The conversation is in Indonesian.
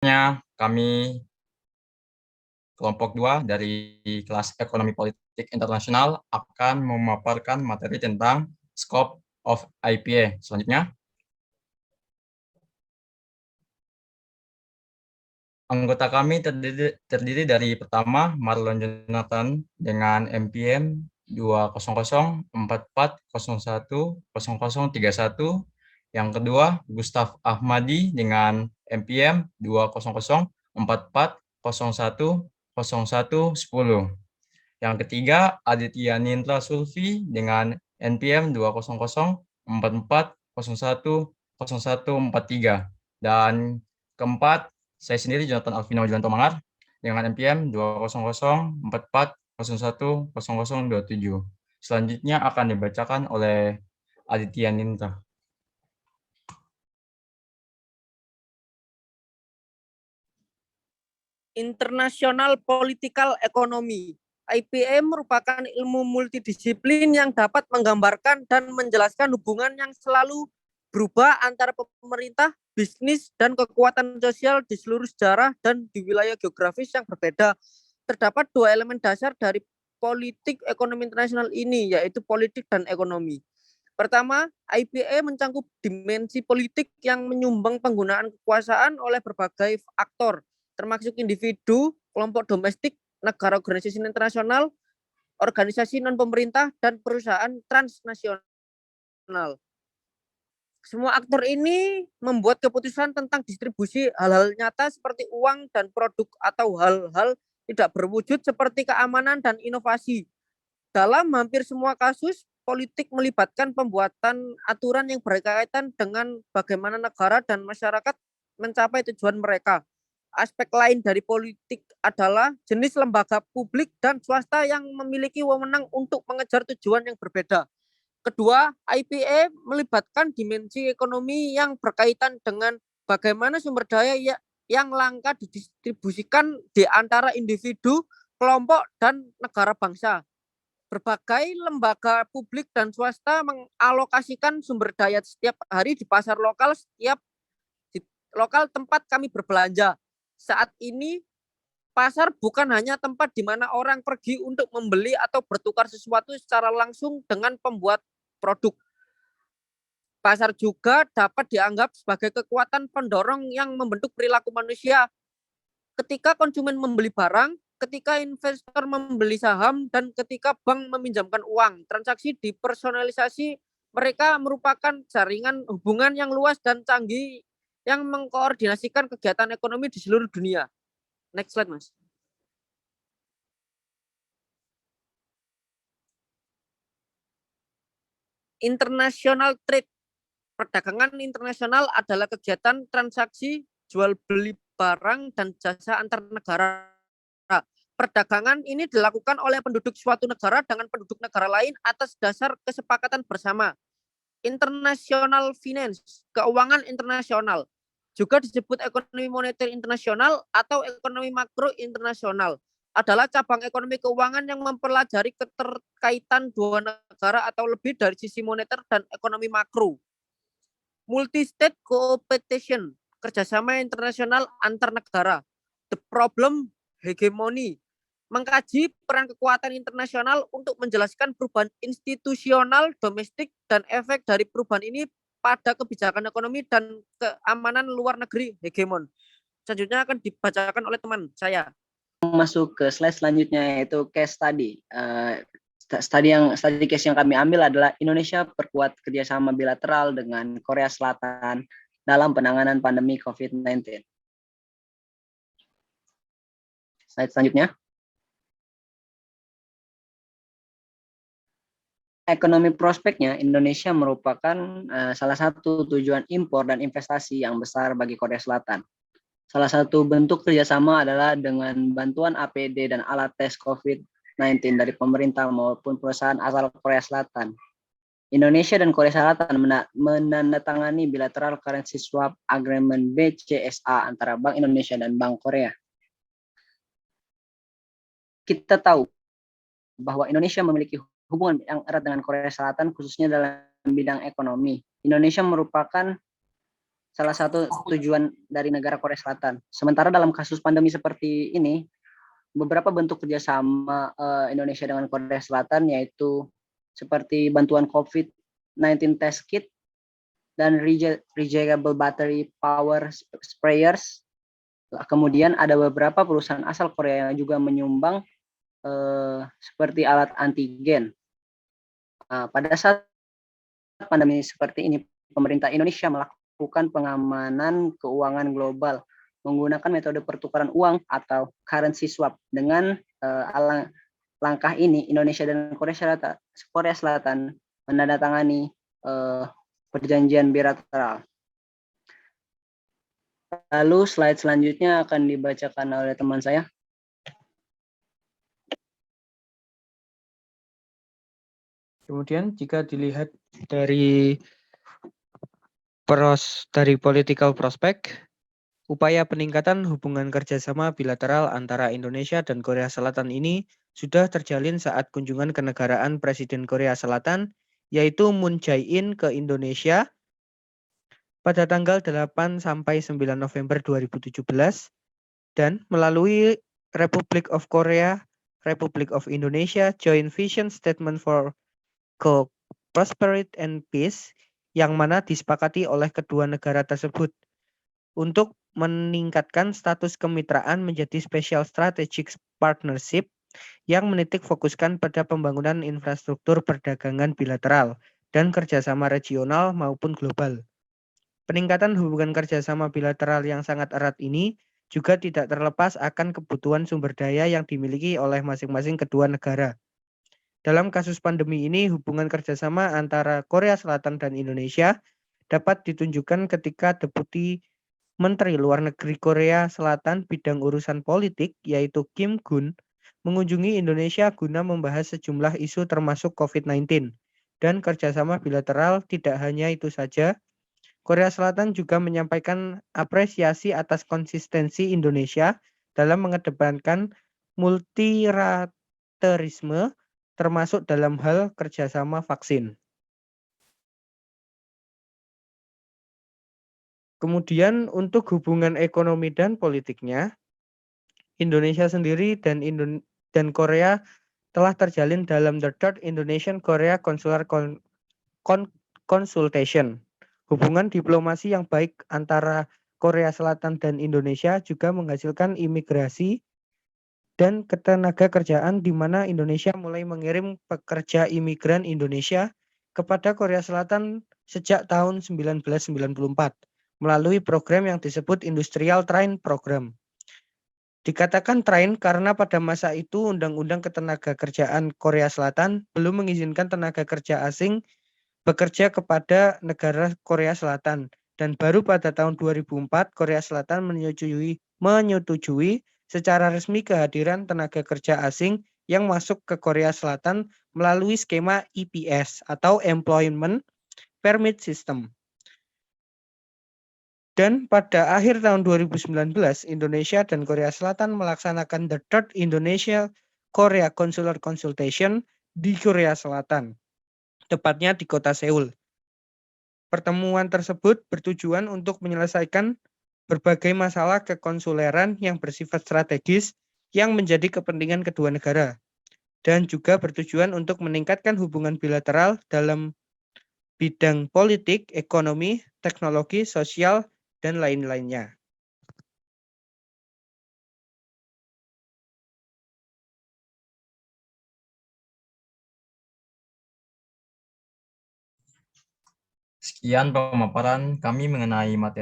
Kami kelompok 2 dari kelas Ekonomi Politik Internasional akan memaparkan materi tentang Scope of IPA. Selanjutnya, anggota kami terdiri dari pertama Marlon Jonathan dengan MPM 20044010031. Yang kedua, Gustaf Ahmadi dengan MPM 20044010110. Yang ketiga, Aditya Nindra Sulfi dengan NPM 20044010143. Dan keempat, saya sendiri Jonathan Alvino Juwanto Mangar dengan NPM 20044010027. Selanjutnya akan dibacakan oleh Aditya Nindra. International Political Economy. IPA merupakan ilmu multidisiplin yang dapat menggambarkan dan menjelaskan hubungan yang selalu berubah antara pemerintah, bisnis, dan kekuatan sosial di seluruh sejarah dan di wilayah geografis yang berbeda. Terdapat dua elemen dasar dari politik ekonomi internasional ini, yaitu politik dan ekonomi. Pertama, IPA mencangkup dimensi politik yang menyumbang penggunaan kekuasaan oleh berbagai aktor, termasuk individu, kelompok domestik, negara organisasi internasional, organisasi non-pemerintah, dan perusahaan transnasional. Semua aktor ini membuat keputusan tentang distribusi hal-hal nyata seperti uang dan produk atau hal-hal tidak berwujud seperti keamanan dan inovasi. Dalam hampir semua kasus, politik melibatkan pembuatan aturan yang berkaitan dengan bagaimana negara dan masyarakat mencapai tujuan mereka. Aspek lain dari politik adalah jenis lembaga publik dan swasta yang memiliki wewenang untuk mengejar tujuan yang berbeda. Kedua, IPA melibatkan dimensi ekonomi yang berkaitan dengan bagaimana sumber daya yang langka didistribusikan di antara individu, kelompok, dan negara bangsa. Berbagai lembaga publik dan swasta mengalokasikan sumber daya setiap hari di pasar lokal di lokal tempat kami berbelanja. Saat ini pasar bukan hanya tempat di mana orang pergi untuk membeli atau bertukar sesuatu secara langsung dengan pembuat produk. Pasar juga dapat dianggap sebagai kekuatan pendorong yang membentuk perilaku manusia. Ketika konsumen membeli barang, ketika investor membeli saham, dan ketika bank meminjamkan uang, transaksi dipersonalisasi. Mereka merupakan jaringan hubungan yang luas dan canggih yang mengkoordinasikan kegiatan ekonomi di seluruh dunia. Next slide, Mas. International trade. Perdagangan internasional adalah kegiatan transaksi jual beli barang dan jasa antar negara. Perdagangan ini dilakukan oleh penduduk suatu negara dengan penduduk negara lain atas dasar kesepakatan bersama. International finance, keuangan internasional, juga disebut ekonomi moneter internasional atau ekonomi makro internasional, adalah cabang ekonomi keuangan yang mempelajari keterkaitan dua negara atau lebih dari sisi moneter dan ekonomi makro. Multi-state competition, kerjasama internasional antar negara. The problem hegemony, mengkaji peran kekuatan internasional untuk menjelaskan perubahan institusional domestik dan efek dari perubahan ini pada kebijakan ekonomi dan keamanan luar negeri hegemon. Selanjutnya akan dibacakan oleh teman saya. Masuk ke slide selanjutnya, yaitu case study. Study case yang kami ambil adalah Indonesia perkuat kerjasama bilateral dengan Korea Selatan dalam penanganan pandemi COVID-19. Slide selanjutnya. Ekonomi prospeknya, Indonesia merupakan salah satu tujuan impor dan investasi yang besar bagi Korea Selatan. Salah satu bentuk kerjasama adalah dengan bantuan APD dan alat tes COVID-19 dari pemerintah maupun perusahaan asal Korea Selatan. Indonesia dan Korea Selatan menandatangani bilateral currency swap agreement BCSA antara Bank Indonesia dan Bank Korea. Kita tahu bahwa Indonesia memiliki hubungan yang erat dengan Korea Selatan, khususnya dalam bidang ekonomi. Indonesia merupakan salah satu tujuan dari negara Korea Selatan. Sementara dalam kasus pandemi seperti ini, beberapa bentuk kerjasama Indonesia dengan Korea Selatan yaitu seperti bantuan COVID-19 test kit dan rechargeable battery power sprayers. Kemudian ada beberapa perusahaan asal Korea yang juga menyumbang seperti alat antigen. Pada saat pandemi seperti ini, pemerintah Indonesia melakukan pengamanan keuangan global menggunakan metode pertukaran uang atau currency swap. Dengan langkah ini, Indonesia dan Korea Selatan menandatangani perjanjian bilateral. Lalu slide selanjutnya akan dibacakan oleh teman saya. Kemudian jika dilihat dari political prospect, upaya peningkatan hubungan kerjasama bilateral antara Indonesia dan Korea Selatan ini sudah terjalin saat kunjungan kenegaraan Presiden Korea Selatan, yaitu Moon Jae-in ke Indonesia pada tanggal 8 sampai 9 November 2017 dan melalui Republic of Korea, Republic of Indonesia Joint Vision Statement for Prosperity and Peace yang mana disepakati oleh kedua negara tersebut untuk meningkatkan status kemitraan menjadi Special Strategic Partnership yang menitik fokuskan pada pembangunan infrastruktur perdagangan bilateral dan kerjasama regional maupun global. Peningkatan hubungan kerjasama bilateral yang sangat erat ini juga tidak terlepas akan kebutuhan sumber daya yang dimiliki oleh masing-masing kedua negara. Dalam kasus pandemi ini, hubungan kerjasama antara Korea Selatan dan Indonesia dapat ditunjukkan ketika Deputi Menteri Luar Negeri Korea Selatan bidang urusan politik, yaitu Kim Gun, mengunjungi Indonesia guna membahas sejumlah isu termasuk COVID-19. Dan kerjasama bilateral tidak hanya itu saja, Korea Selatan juga menyampaikan apresiasi atas konsistensi Indonesia dalam mengedepankan multilateralisme termasuk dalam hal kerjasama vaksin. Kemudian untuk hubungan ekonomi dan politiknya, Indonesia sendiri dan Korea telah terjalin dalam the Third Indonesian-Korea Consular Consultation. Hubungan diplomasi yang baik antara Korea Selatan dan Indonesia juga menghasilkan imigrasi dan ketenaga kerjaan di mana Indonesia mulai mengirim pekerja imigran Indonesia kepada Korea Selatan sejak tahun 1994 melalui program yang disebut Industrial Train Program. Dikatakan train karena pada masa itu Undang-Undang Ketenagakerjaan Korea Selatan belum mengizinkan tenaga kerja asing bekerja kepada negara Korea Selatan dan baru pada tahun 2004 Korea Selatan menyetujui secara resmi kehadiran tenaga kerja asing yang masuk ke Korea Selatan melalui skema EPS atau Employment Permit System. Dan pada akhir tahun 2019, Indonesia dan Korea Selatan melaksanakan the Third Indonesia-Korea Consular Consultation di Korea Selatan, tepatnya di kota Seoul. Pertemuan tersebut bertujuan untuk menyelesaikan berbagai masalah kekonsuleran yang bersifat strategis yang menjadi kepentingan kedua negara, dan juga bertujuan untuk meningkatkan hubungan bilateral dalam bidang politik, ekonomi, teknologi, sosial, dan lain-lainnya. Sekian pemaparan kami mengenai materi